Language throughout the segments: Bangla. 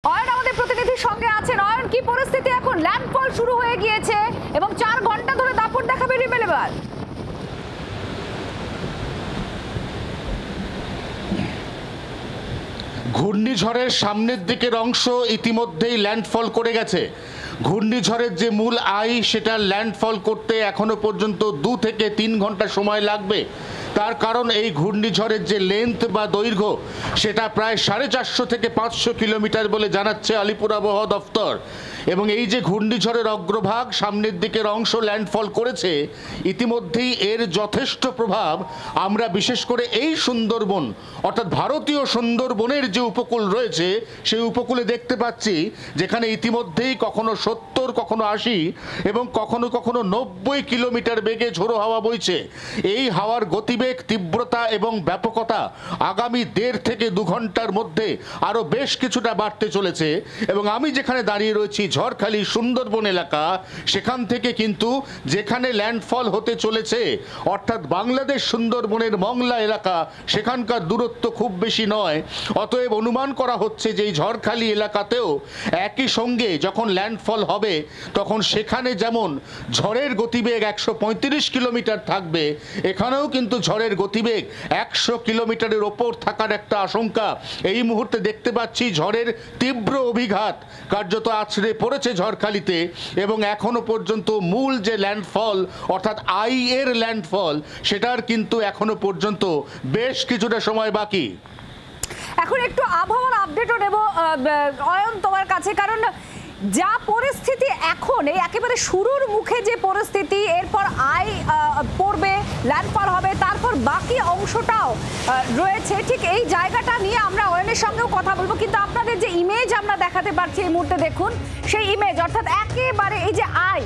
অয়ন আমাদের প্রতিনিধির সঙ্গে আছেন। অয়ন, কি পরিস্থিতি এখন? ল্যান্ডফল শুরু হয়ে গিয়েছে এবং 4 ঘন্টা ধরে দাপট দেখাবে রিমেল এবার। ঘূর্ণিঝড়ের সামনের দিকের অংশ ইতিমধ্যেই ল্যান্ডফল করে গেছে। ঘূর্ণিঝড়ের যে মূল আই সেটা ল্যান্ডফল করতে এখনো পর্যন্ত 2 থেকে 3 ঘন্টা সময় লাগবে। তার কারণ এই ঘূর্ণিঝড়ের যে লেন্থ বা দৈর্ঘ্য সেটা প্রায় 450 থেকে 500 কিলোমিটার বলে জানাচ্ছে আলিপুর আবহাওয়া দফতর। এবং এই যে ঘূর্ণিঝড়ের অগ্রভাগ সামনের দিকের অংশ ল্যান্ডফল করেছে, ইতিমধ্যেই এর যথেষ্ট প্রভাব আমরা বিশেষ করে এই সুন্দরবন অর্থাৎ ভারতীয় সুন্দরবনের যে উপকূল রয়েছে সেই উপকূলে দেখতে পাচ্ছি, যেখানে ইতিমধ্যেই কখনো 70, কখনো 80 এবং কখনো কখনো 90 কিলোমিটার বেগে ঝোড়ো হাওয়া বইছে। এই হাওয়ার গতিবেগ, তীব্রতা এবং ব্যাপকতা আগামী 1.5 থেকে 2 ঘন্টার মধ্যে আরও বেশ কিছুটা বাড়তে চলেছে। এবং আমি যেখানে দাঁড়িয়ে রয়েছি ঝড়খালি সুন্দরবন এলাকা, সেখান থেকে কিন্তু যেখানে ল্যান্ডফল হতে চলেছে অর্থাৎ বাংলাদেশ সুন্দরবনের মংলা এলাকা, সেখানকার দূরত্ব খুব বেশি নয়। অতএব অনুমান করা হচ্ছে যে এই ঝড়খালি এলাকাতেও একই সঙ্গে যখন ল্যান্ডফল হবে তখন সেখানে যেমন ঝড়ের গতিবেগ 135 কিলোমিটার থাকবে, এখানেও কিন্তু ঝড়ের গতিবেগ 100 কিলোমিটারের ওপর থাকার একটা আশঙ্কা এই মুহূর্তে দেখতে পাচ্ছি। ঝড়ের তীব্র অভিঘাত কার্যত আছড়ে পড়েছে ঝড়খালিতে এবং এখনো পর্যন্ত মূল যে ল্যান্ডফল অর্থাৎ আই এর ল্যান্ডফল সেটার কিন্তু এখনো পর্যন্ত বেশ কিছুটা সময় বাকি। এখন একটু আবহাওয়ার আপডেটও নেব অয়ন তোমার কাছে, কারণ যা পরিস্থিতি এখন এই একেবারে শুরুর মুখে যে পরিস্থিতি, এরপর আই পড়বে, ল্যান্ডফল হবে, তারপর বাকি অংশটাও রয়েছে, ঠিক এই জায়গাটা নিয়ে আমরা অয়নের সঙ্গেও কথা বলবো। কিন্তু আপনাদের যে ইমেজ আমরা দেখাতে পারছি এই মুহূর্তে, দেখুন সেই ইমেজ, অর্থাৎ একেবারে এই যে আই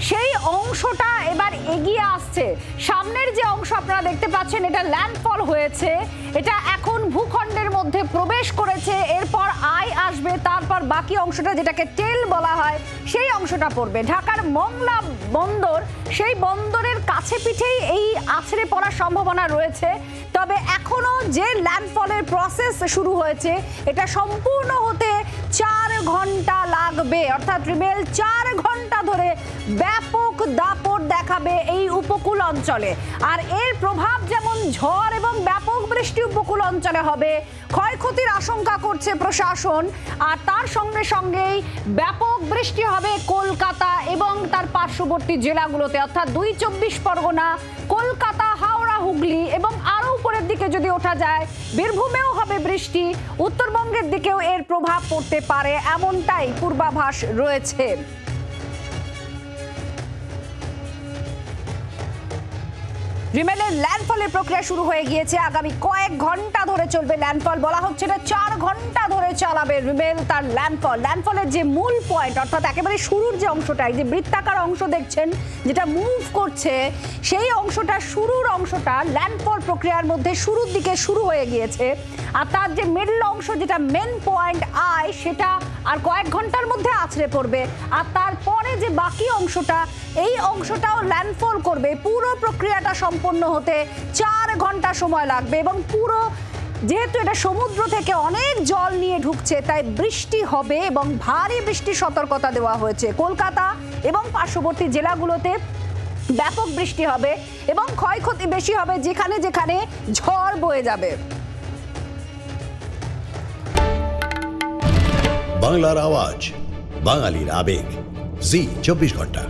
সেই অংশটা এবার এগিয়ে আসছে। সামনের যে অংশ আপনারা দেখতে পাচ্ছেন এটা ল্যান্ডফল হয়েছে, এটা এখন ভূখণ্ডের মধ্যে প্রবেশ করেছে, এরপর আই আসবে, তারপর বাকি অংশটা যেটাকে টেল বলা হয় সেই অংশটা পড়বে। ঢাকার মংলা বন্দর, সেই বন্দরের কাছে পিঠেই এই আছড়ে পড়ার সম্ভাবনা রয়েছে। তবে এখনো যে ল্যান্ডফলের প্রসেস শুরু হয়েছে এটা সম্পূর্ণ হতে 4 ঘন্টা লাগবে, অর্থাৎ রিমেল 4 ঘন্টা ধরে ব্যাপক দাপট দেখাবে এই উপকূল অঞ্চলে। আর এর প্রভাব যেমন ঝড় এবং ব্যাপক বৃষ্টি উপকূল অঞ্চলে হবে, ক্ষয়ক্ষতির আশঙ্কা করছে প্রশাসন। আর তার সঙ্গে সঙ্গেই ব্যাপক বৃষ্টি হবে কলকাতা এবং তার পার্শ্ববর্তী জেলাগুলোতে, অর্থাৎ 2 চব্বিশ পরগনা, কলকাতা, হাওড়া, হুগলি এবং আরও উপরের দিকে যদি ওঠা যায় বীরভূমেও হবে বৃষ্টি, উত্তরবঙ্গের দিকেও এর প্রভাব পড়তে পারে, এমনটাই পূর্বাভাস রয়েছে। রিমেলের ল্যান্ডফলের প্রক্রিয়া শুরু হয়ে গিয়েছে, আগামী কয়েক ঘন্টা ধরে চলবে ল্যান্ডফল। বলা হচ্ছে না 4 ঘন্টা ধরে চালাবে রিমেল তার ল্যান্ডফল। ল্যান্ডফলের যে মূল পয়েন্ট অর্থাৎ একেবারে শুরুর যে অংশটা, এই যে বৃত্তাকার অংশ দেখছেন যেটা মুভ করছে, সেই অংশটা, শুরুর অংশটা ল্যান্ডফল প্রক্রিয়ার মধ্যে শুরুর দিকে শুরু হয়ে গিয়েছে। আর তার যে মিডল অংশ যেটা মেন পয়েন্ট আই, সেটা আর কয়েক ঘন্টার মধ্যে আছড়ে পড়বে। আর তারপরে যে বাকি অংশটা, এই অংশটাও ল্যান্ডফল করবে। পুরো প্রক্রিয়াটা সম্পন্ন হতে 4 ঘন্টা সময় লাগবে এবং পুরো, যেহেতু এটা সমুদ্র থেকে অনেক জল নিয়ে ঢুকছে, তাই বৃষ্টি হবে এবং ভারী বৃষ্টির সতর্কতা দেওয়া হয়েছে। কলকাতা এবং পার্শ্ববর্তী জেলাগুলোতে ব্যাপক বৃষ্টি হবে এবং ক্ষয়ক্ষতি বেশি হবে যেখানে যেখানে ঝড় বয়ে যাবে। বাংলার আওয়াজ, বাঙালির আবেগ, জি 24 ঘন্টা।